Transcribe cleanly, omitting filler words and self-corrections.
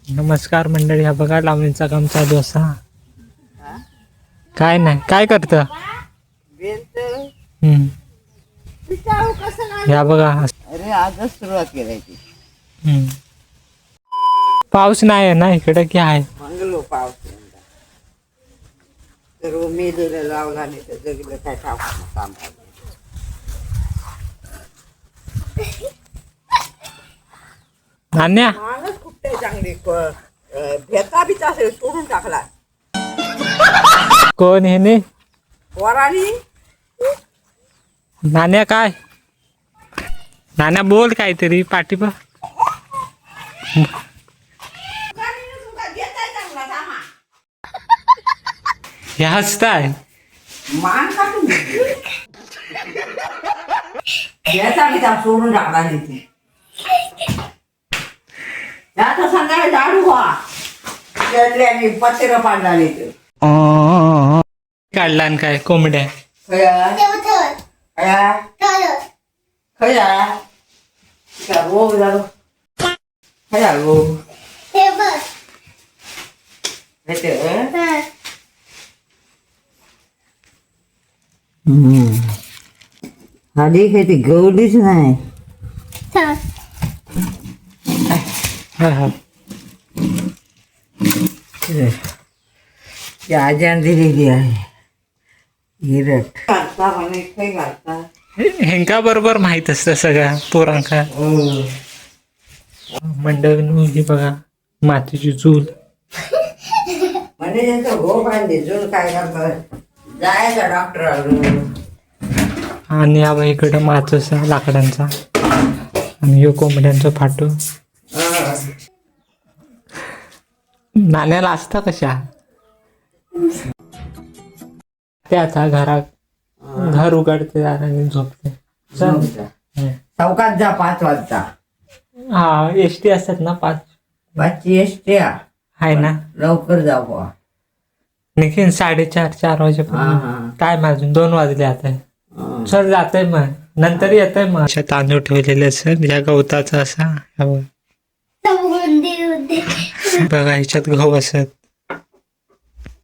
नमस्कार मंडळी, हा बघा लावणीचा काम चालू असा. काय नाही, काय करत? या बघा. अरे आजच सुरुवात करायची. पाऊस नाही आहे ना इकडे, की आहे? मंगलो पाऊस सर्व मेलेलं लावला नाही तर जगलं काय काम. नान्या माणूस कुठे चांगली भेता बिचा तोडून टाकला कोण हे ने? वरानी. नान्या काय? नान्या बोल काहीतरी पाठी पा. हे हसताय. मान काढून भेता बिचा सोडून टाकला नाही ती. आता संध्याकाळी झाडू व्हा आणि पत्रे पाडला नाही ते. काढला आणि काय कोंबड्या? खया रोग झालो. खया रोग आधी काही ती गवलीच नाही. हा हा. ती आज्यान दिलेली आहे हिरट. घालता म्हणे काही घालता. हेंका बरोबर माहित असतं सगळं पोरांका. मंडळ ही बघा मातीची चूल. म्हणजे त्यांचं हो पाहिजे जून काय करतात जायचं डॉक्टर. आणि या इकडं माचसा लाकडांचा आणि ह्यो कोंबड्यांचा फाटो. नाण्याला असता कशा ते आता घर उघडते आणि झोपते. चौकात जा 5 वाजता. हा एसटी असतात ना 5ची एसटी आहे ना. लवकर जा बुवा. निखीन 4:30-4 वाजेपर्यंत. काय अजून 2 वाजले आता. सर जातय मग नंतर येतय मग. अशा तांदूळ ठेवलेले असत या गवताचा असा. बघा ह्याच्यात गहू असत.